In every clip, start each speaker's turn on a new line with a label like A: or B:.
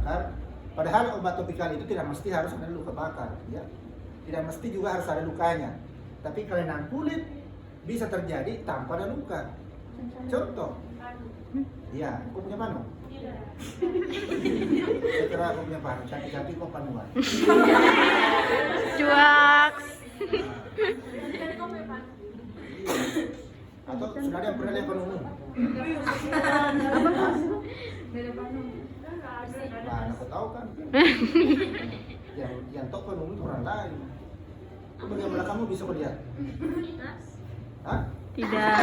A: bakar. Padahal obat topikal itu tidak mesti harus ada luka bakar, ya. Tidak mesti juga harus ada lukanya. Tapi kelainan kulit bisa terjadi tanpa ada luka. Contoh, ya, kau punya panu? Setelah aku punya panu, kaki-kaki kau panuan.
B: Cuaks.
A: Atau sudah ada yang pernah lihat panumu? Nah, aku tahu kan. Yang tahu panumu itu orang lain. Kau bagian belakangmu bisa kau lihat? Hah?
B: Tidak.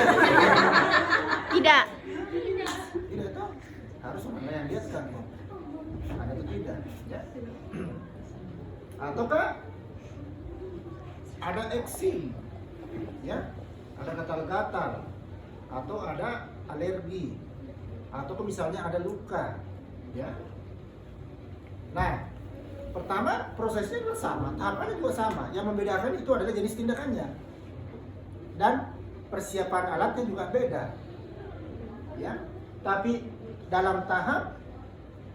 B: Tidak.
A: Tidak tahu. Harus orang lain yang lihat kan. Ada atau tidak? Ya. Ataukah ada eksim, ya, ada gatal-gatal, atau ada alergi, atau misalnya ada luka, ya. Nah, pertama prosesnya juga sama, tahapannya juga sama. Yang membedakan itu adalah jenis tindakannya dan persiapan alatnya juga beda, ya. Tapi dalam tahap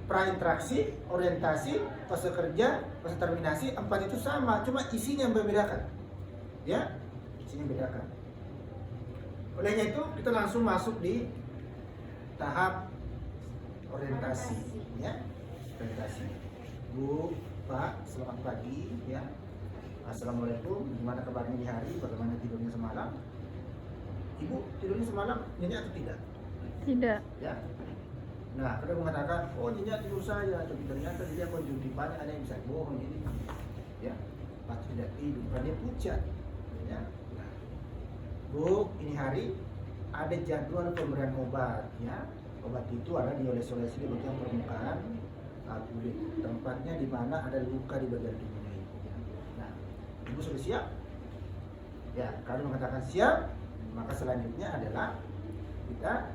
A: prainteraksi, orientasi, fase kerja, fase terminasi, 4 itu sama, cuma isinya yang membedakan, ya, isinya membedakan. Olehnya itu kita langsung masuk di tahap orientasi, ya, orientasi. Bu, Pak, selamat pagi, ya. Assalamualaikum. Gimana kabarnya di hari? Bagaimana tidurnya semalam? Ibu tidurnya semalam nyenyak atau tidak?
B: Tidak.
A: Ya. Nah, kadang mengatakan, oh nyenyak tidur saya, tapi ternyata dia konjungtifannya ada yang bisa bohong ini, ya, pasti tidak tidur, karena dia pucat, ya. Nah, Bu, ini hari ada jadwal pemberian obat, ya. Obat itu ada dioles-olesi di bagian permukaan kulit, tempatnya di mana ada luka di bagian tubuhnya itu. Ya. Nah, Ibu sudah siap? Ya, kalau mengatakan siap, maka selanjutnya adalah kita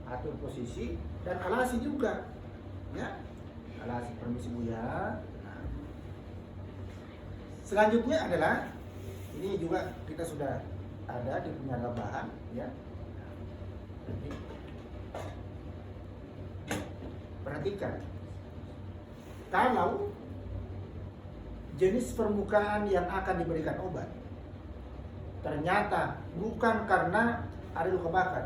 A: atur posisi dan alasi juga, ya, alasi. Permisi Bu ya. Nah, selanjutnya adalah ini juga kita sudah ada di punya rebahan, ya. Jadi, perhatikan, kalau jenis permukaan yang akan diberikan obat ternyata bukan karena ada luka bakar,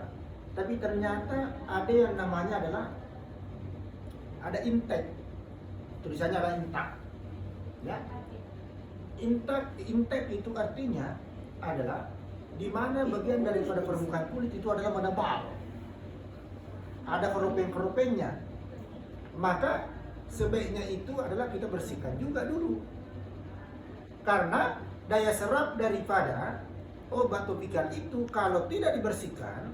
A: tapi ternyata ada yang namanya adalah ada intake, tulisannya adalah intak, ya. Intake itu artinya adalah di mana bagian daripada permukaan kulit itu adalah menebal, ada keropeng-keropengnya, maka sebaiknya itu adalah kita bersihkan juga dulu, karena daya serap daripada obat topikal itu kalau tidak dibersihkan,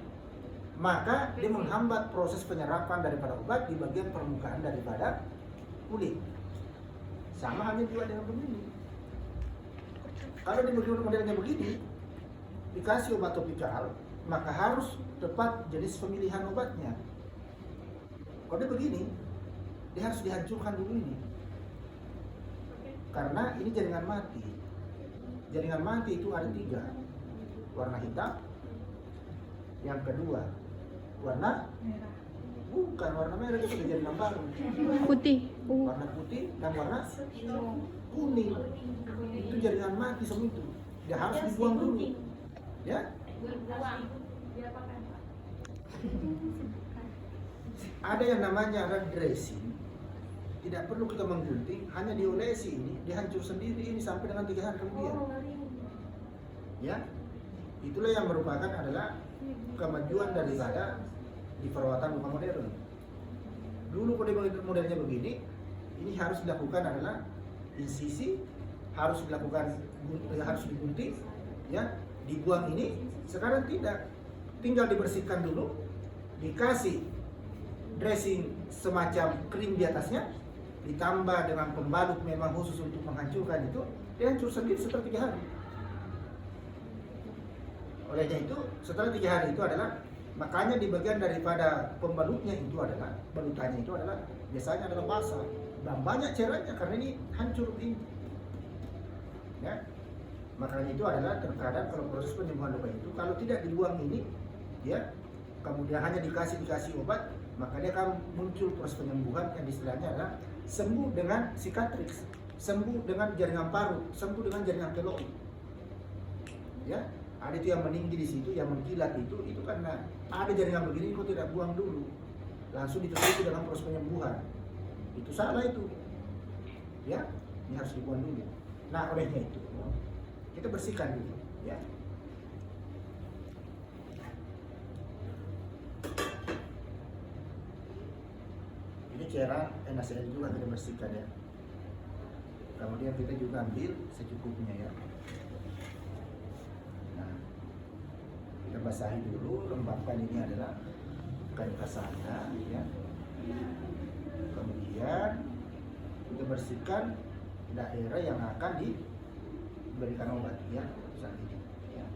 A: maka dia menghambat proses penyerapan daripada obat di bagian permukaan daripada kulit. Sama halnya juga dengan begini. Kalau di modelnya begini, dikasih obat topikal, maka harus tepat jenis pemilihan obatnya. Kalau dia begini, dia harus dihancurkan dulu ini, karena ini jaringan mati. Jaringan mati itu ada 3, warna hitam, yang kedua warna merah, bukan warna merah, itu sudah jaringan baru,
B: Putih.
A: warna putih dan warna kuning, itu jaringan mati semua itu, dia harus dibuang dulu, ya. Ada yang namanya red dressing, tidak perlu kita menggunting, hanya diolesi ini, dihancur sendiri ini sampai dengan 3 hari kemudian, ya. Itulah yang merupakan adalah kemajuan daripada di perawatan luka modern. Dulu pada modelnya begini, ini harus dilakukan adalah insisi, harus dilakukan, harus digunting, ya, dibuang ini. Sekarang tidak, tinggal dibersihkan dulu, dikasih dressing semacam krim di atasnya, ditambah dengan pembalut memang khusus untuk menghancurkan itu, dia hancur sendiri setelah 3 hari. Olehnya itu setelah 3 hari itu adalah, makanya di bagian daripada pembalutnya itu adalah, balutannya itu adalah biasanya adalah basah dan banyak cairannya karena ini hancur ini, ya. Makanya itu adalah terkadang kalau proses penyembuhan luka itu kalau tidak dibuang ini, ya, kemudian hanya dikasih obat, maka dia akan muncul proses penyembuhan yang istilahnya adalah sembuh dengan cicatrix, sembuh dengan jaringan paru, sembuh dengan jaringan keloid. Ya, ada itu yang meninggi di situ, yang mengkilat itu karena ada jaringan begini kok tidak buang dulu, langsung ditutupi dengan proses penyembuhan. Itu salah itu. Ya, ini harus dibuang dulu. Nah, olehnya itu kita bersihkan dulu, ya. Ini cairan NaCl juga kita bersihkan ya. Kemudian kita juga ambil secukupnya ya. Nah, kita basahi dulu, lembabkan ini adalah kain kasarnya ya. Kemudian kita bersihkan daerah yang akan diberikan obat ya saat ini. Ya.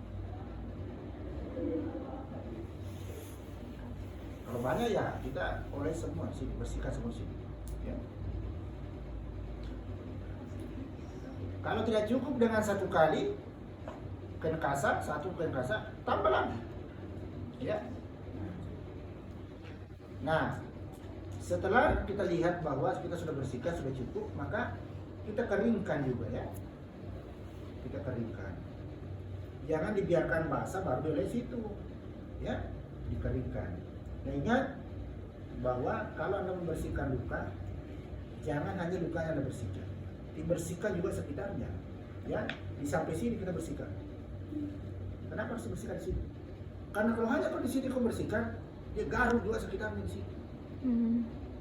A: Kalau banyak ya kita oleh semua sini, bersihkan semua sini. Ya. Kalau tidak cukup dengan satu kali kain kasar, tambah lagi. Ya. Nah, setelah kita lihat bahwa kita sudah bersihkan, sudah cukup, maka kita keringkan juga ya. Kita keringkan. Jangan dibiarkan basah baru diolesi situ. Ya, dikeringkan. Nah, ingat bahwa kalau Anda membersihkan luka, jangan hanya luka yang Anda bersihkan, dibersihkan juga sekitarnya. Ya, di sampai sini kita bersihkan. Kenapa harus dibersihkan di sini? Karena kalau hanya di sini kau bersihkan, dia garuk juga sekitarnya di sini.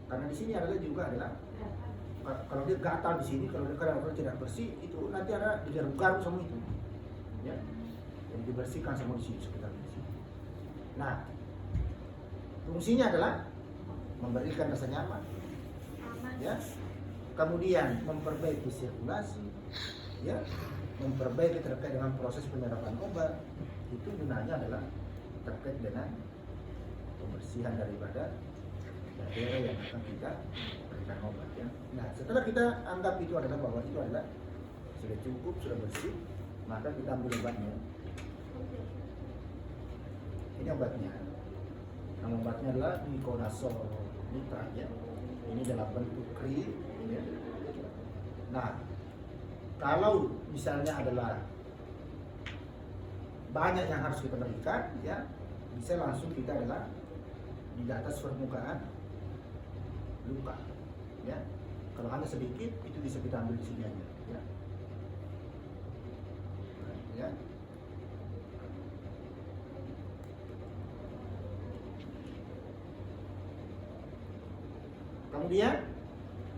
A: Karena di sini adalah kalau dia gatal di sini, kalau tidak bersih, itu nanti ada digaruk-garuk sama itu. Ya, jadi dibersihkan semua di sini sekitar di sini. Nah, fungsinya adalah memberikan rasa nyaman, ya. Kemudian memperbaiki sirkulasi, ya, memperbaiki terkait dengan proses penyerapan obat. Itu gunanya adalah terkait dengan pembersihan daripada daerah yang akan kita berikan obat, ya. Nah, setelah kita anggap itu adalah bahwa itu adalah sudah cukup, sudah bersih, maka kita ambil obatnya. Ini obatnya. Nama obatnya adalah Miconazole Nitrat ya. Ini dalam bentuk krim ya. Nah, kalau misalnya adalah banyak yang harus kita berikan ya, bisa langsung kita adalah di atas permukaan luka ya. Kalau hanya sedikit itu bisa kita ambil di sini aja ya. Ya. Kemudian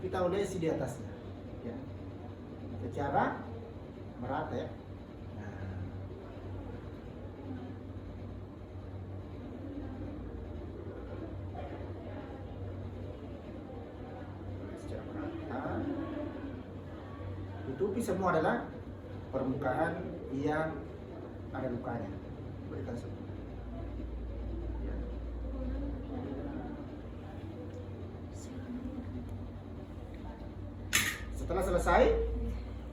A: kita olesi di atasnya, ya, secara merata ya. Nah, secara merata, tutupi semua adalah permukaan yang ada lukanya, berikan semua. Setelah selesai,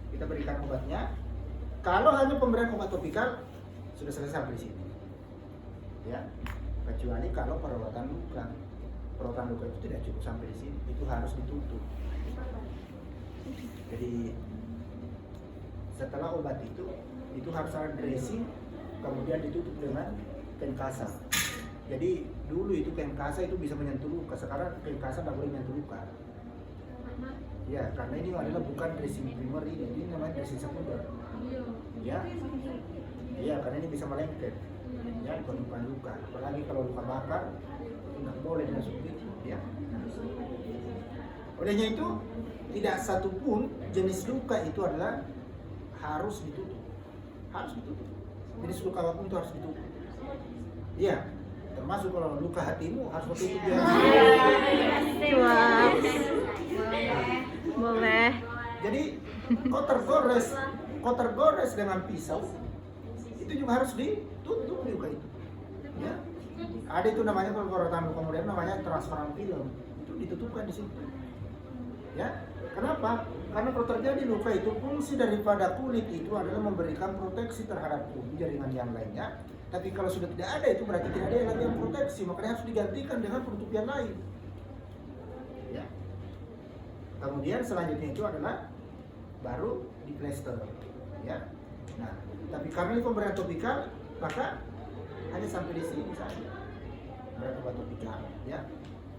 A: kita berikan obatnya. Kalau hanya pemberian obat topikal, sudah selesai sampai di sini. Ya, kecuali kalau perawatan luka. Perawatan luka itu tidak cukup sampai di sini, itu harus ditutup. Jadi setelah obat itu harus ada dressing, kemudian ditutup dengan kain kasar. Jadi dulu itu kain kasar itu bisa menyentuh luka, sekarang kain kasar tidak boleh menyentuh luka. Ya, karena ini adalah bukan dressing primer, ini namanya dressing sekunder. Ya, ya, karena ini bisa melengket. Ya, bukan luka. Apalagi kalau luka bakar, tidak boleh dengan seperti itu. Ya. Olehnya itu, tidak satu pun jenis luka itu adalah harus ditutup. Harus ditutup. Jenis luka apapun itu harus ditutup. Ya, termasuk kalau luka hatimu harus ditutup ya.
B: Wah. Boleh.
A: Jadi kotor gores dengan pisau itu juga harus ditutup luka itu. Ya. Ada itu namanya kalau perawatan luka modern namanya transparan film. Itu ditutupkan di situ. Ya. Kenapa? Karena kalau terjadi luka itu fungsi daripada kulit itu adalah memberikan proteksi terhadap jaringan yang lainnya Tapi kalau sudah tidak ada itu berarti tidak ada yang lagi yang proteksi, makanya harus digantikan dengan penutup yang lain. Ya. Kemudian selanjutnya itu adalah baru di plester. Ya. Nah, tapi karena ini pemberian topikal, maka hanya sampai di sini saja. Pemberian obat topikal, ya.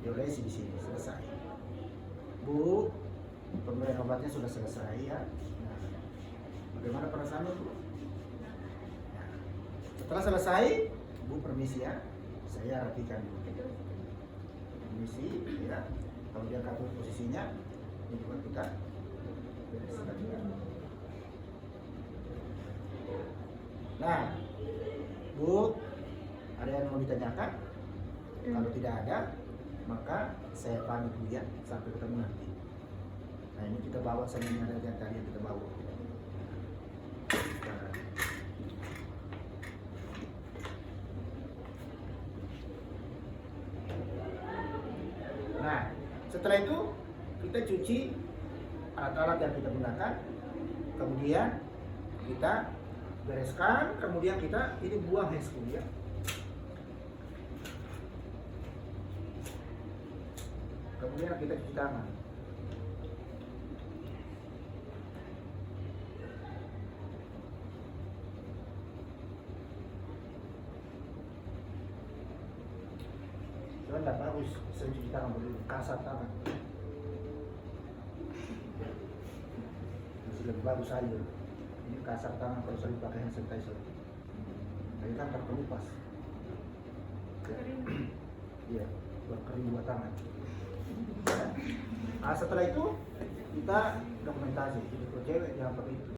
A: Diolesi di sini selesai. Bu, pemberian obatnya sudah selesai ya. Nah, bagaimana perasaannya Bu? Nah, setelah selesai, Bu permisi ya. Saya rapikan dulu. Permisi ya. Kemudian atur posisinya. Ini buat kita bereskan. Nah, Bu, ada yang mau ditanyakan? Kalau tidak ada, maka saya pamit dulu ya, sampai ketemu nanti. Nah, ini kita bawa seminar yang tadi yang kita bawa. Nah, setelah itu kita cuci alat-alat yang kita gunakan, kemudian kita bereskan, kemudian kita ini buang hesku ya. Kemudian kita cuci tangan. Cuman tidak bagus, saya cuci tangan dulu, kasar tangan. Masih lebih bagus air. Ini kasar tangan kalau sering pakai hand sanitizer. Ini kan terkelupas. Iya, buat kering buat tangan. Nah, setelah itu kita dokumentasi. Jadi kalau cewek jangan pakai itu.